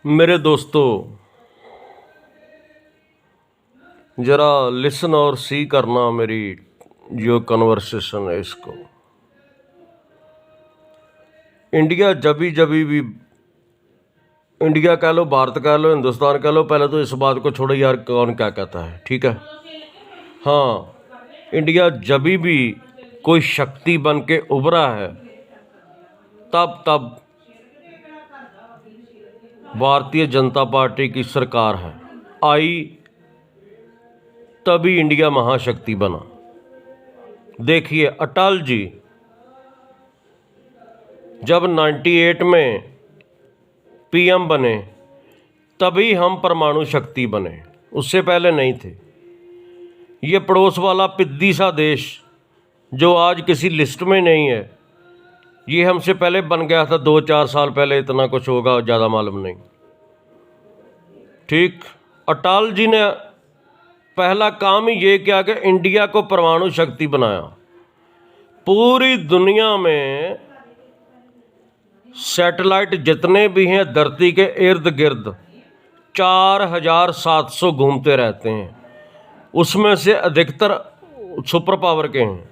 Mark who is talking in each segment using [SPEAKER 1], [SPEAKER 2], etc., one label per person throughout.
[SPEAKER 1] मेरे दोस्तों, ज़रा लिसन और सी करना मेरी जो कन्वर्सेशन है इसको। इंडिया जभी भी इंडिया कह लो, भारत कह लो, हिंदुस्तान कह लो, पहले तो इस बात को छोड़ो यार, कौन क्या कहता है, ठीक है। हाँ, इंडिया जभी भी कोई शक्ति बन के उभरा है तब भारतीय जनता पार्टी की सरकार है आई, तभी इंडिया महाशक्ति बना। देखिए, अटल जी जब 98 में पीएम बने तभी हम परमाणु शक्ति बने, उससे पहले नहीं थे। ये पड़ोस वाला पिद्दी सा देश जो आज किसी लिस्ट में नहीं है, ये हमसे पहले बन गया था 2-4 साल पहले। इतना कुछ होगा, ज़्यादा मालूम नहीं। ठीक, अटल जी ने पहला काम ही ये किया कि इंडिया को परमाणु शक्ति बनाया। पूरी दुनिया में सैटेलाइट जितने भी हैं धरती के इर्द गिर्द 4700 घूमते रहते हैं, उसमें से अधिकतर सुपर पावर के हैं।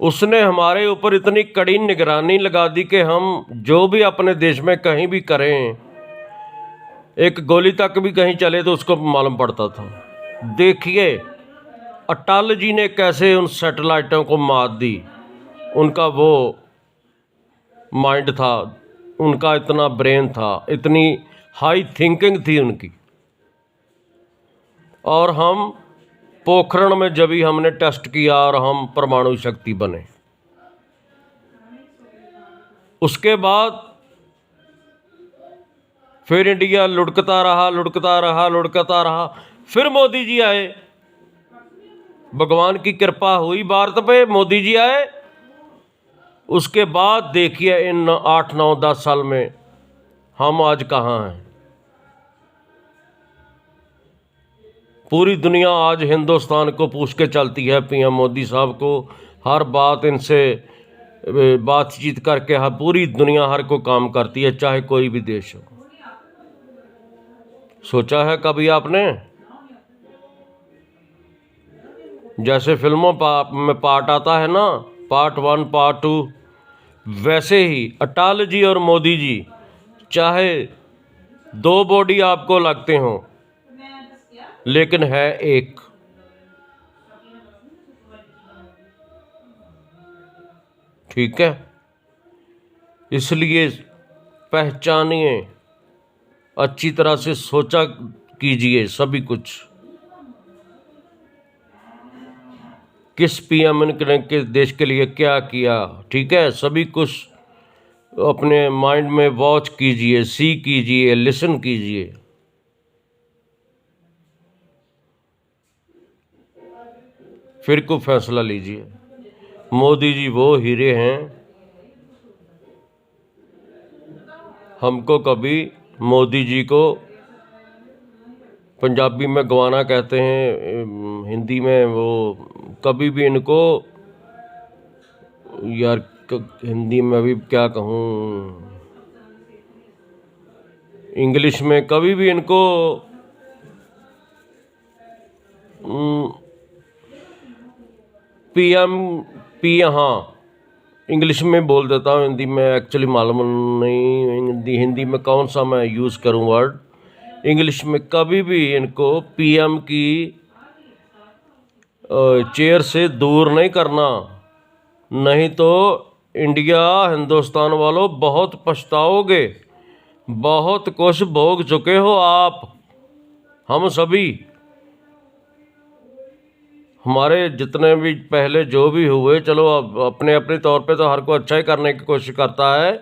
[SPEAKER 1] उसने हमारे ऊपर इतनी कड़ी निगरानी लगा दी कि हम जो भी अपने देश में कहीं भी करें, एक गोली तक भी कहीं चले तो उसको मालूम पड़ता था। देखिए अटल जी ने कैसे उन सैटेलाइटों को मात दी। उनका वो माइंड था, उनका इतना ब्रेन था, इतनी हाई थिंकिंग थी उनकी। और हम पोखरण में जब ही हमने टेस्ट किया और हम परमाणु शक्ति बने, उसके बाद फिर इंडिया लुढ़कता रहा। फिर मोदी जी आए, भगवान की कृपा हुई भारत पे, मोदी जी आए। उसके बाद देखिए इन 8, 9, 10 साल में हम आज कहाँ हैं। पूरी दुनिया आज हिंदुस्तान को पूछ के चलती है, पीएम मोदी साहब को। हर बात इनसे बातचीत करके हर पूरी दुनिया हर को काम करती है, चाहे कोई भी देश हो। सोचा है कभी आपने? जैसे फिल्मों में पार्ट आता है ना, पार्ट 1, पार्ट 2, वैसे ही अटल जी और मोदी जी, चाहे 2 बॉडी आपको लगते हों, लेकिन है एक। ठीक है, इसलिए पहचानिए, अच्छी तरह से सोचा कीजिए सभी कुछ। किस पीएम ने किस देश के लिए क्या किया, ठीक है, सभी कुछ अपने माइंड में वॉच कीजिए, सी कीजिए, लिसन कीजिए। फिर को फैसला लीजिए। मोदी जी वो हीरे हैं, हमको कभी मोदी जी को पंजाबी में गवाना कहते हैं, हिंदी में वो, कभी भी इनको यार हिंदी में भी क्या कहूँ, इंग्लिश में कभी भी इनको हाँ इंग्लिश में बोल देता हूँ, हिंदी में एक्चुअली मालूम नहीं हिंदी में कौन सा मैं यूज़ करूँ वर्ड। इंग्लिश में कभी भी इनको पीएम की चेयर से दूर नहीं करना, नहीं तो इंडिया हिंदुस्तान वालों बहुत पछताओगे। बहुत कुछ भोग चुके हो आप, हम सभी। हमारे जितने भी पहले जो भी हुए, चलो अब अपने अपने तौर पे तो हर को अच्छा ही करने की कोशिश करता है,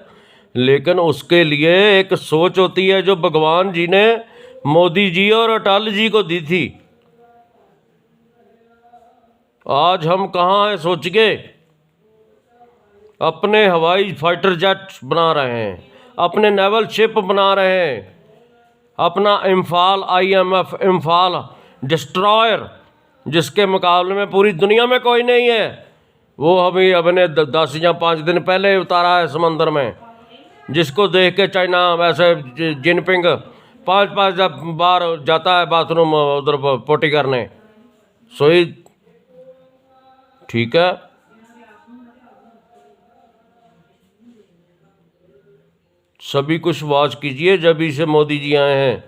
[SPEAKER 1] लेकिन उसके लिए एक सोच होती है जो भगवान जी ने मोदी जी और अटल जी को दी थी। आज हम कहाँ हैं सोचिए। अपने हवाई फाइटर जेट बना रहे हैं, अपने नेवल शिप बना रहे हैं, अपना इम्फाल IMF इम्फाल डिस्ट्रॉयर, जिसके मुकाबले में पूरी दुनिया में कोई नहीं है, वो अभी अपने 10 या 5 दिन पहले उतारा है समंदर में। जिसको देख के चाइना वैसे जिनपिंग 5-5 बार जाता है बाथरूम उधर पोटी करने, सोई ठीक है। सभी कुछ वॉच कीजिए जब से मोदी जी आए हैं,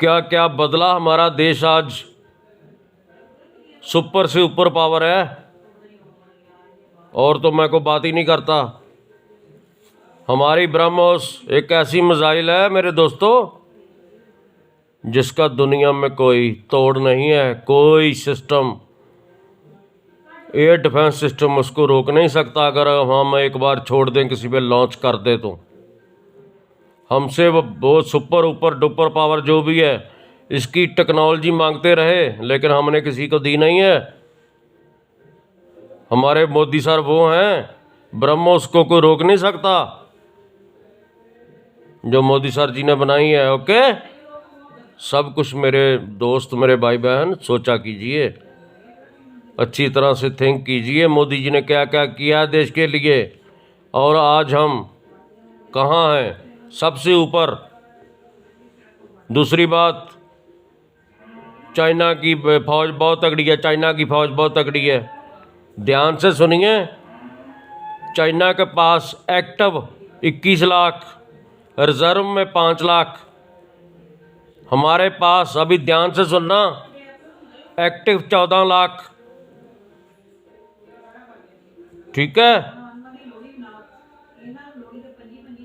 [SPEAKER 1] क्या क्या बदला हमारा देश। आज सुपर से ऊपर पावर है, और तो मैं को बात ही नहीं करता। हमारी ब्रह्मोस एक ऐसी मिसाइल है मेरे दोस्तों जिसका दुनिया में कोई तोड़ नहीं है। कोई सिस्टम, एयर डिफेंस सिस्टम उसको रोक नहीं सकता। अगर हम एक बार छोड़ दें, किसी पे लॉन्च कर दे, तो हमसे वो सुपर ऊपर डुपर पावर जो भी है, इसकी टेक्नोलॉजी मांगते रहे, लेकिन हमने किसी को दी नहीं है। हमारे मोदी सर वो हैं, ब्रह्मोस को कोई रोक नहीं सकता, जो मोदी सर जी ने बनाई है। ओके, सब कुछ मेरे दोस्त, मेरे भाई बहन, सोचा कीजिए, अच्छी तरह से थिंक कीजिए। मोदी जी ने क्या क्या किया देश के लिए, और आज हम कहाँ हैं? सबसे ऊपर। दूसरी बात, चाइना की फौज बहुत तगड़ी है, चाइना की फौज बहुत तगड़ी है। ध्यान से सुनिए, चाइना के पास एक्टिव 21 लाख, रिजर्व में 5 लाख। हमारे पास, अभी ध्यान से सुनना, एक्टिव 14 लाख, ठीक है,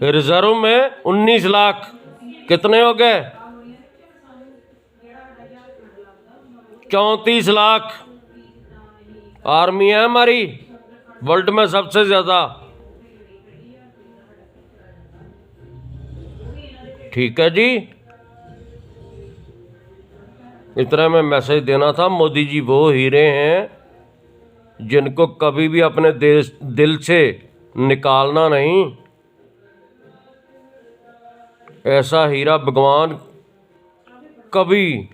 [SPEAKER 1] रिजर्व में 19 लाख। कितने हो गए? 34 लाख आर्मी है हमारी, वर्ल्ड में सबसे ज्यादा, ठीक है जी। इतना मैं मैसेज देना था। मोदी जी वो हीरे हैं जिनको कभी भी अपने देश दिल से निकालना नहीं। ऐसा हीरा भगवान कभी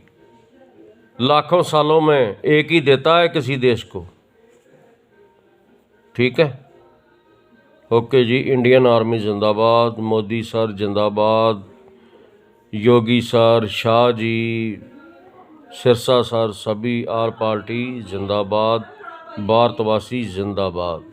[SPEAKER 1] लाखों सालों में एक ही देता है किसी देश को, ठीक है। ओके जी, इंडियन आर्मी जिंदाबाद, मोदी सर जिंदाबाद, योगी सर, शाह जी, सिरसा सर, सभी आल पार्टी जिंदाबाद, भारतवासी जिंदाबाद।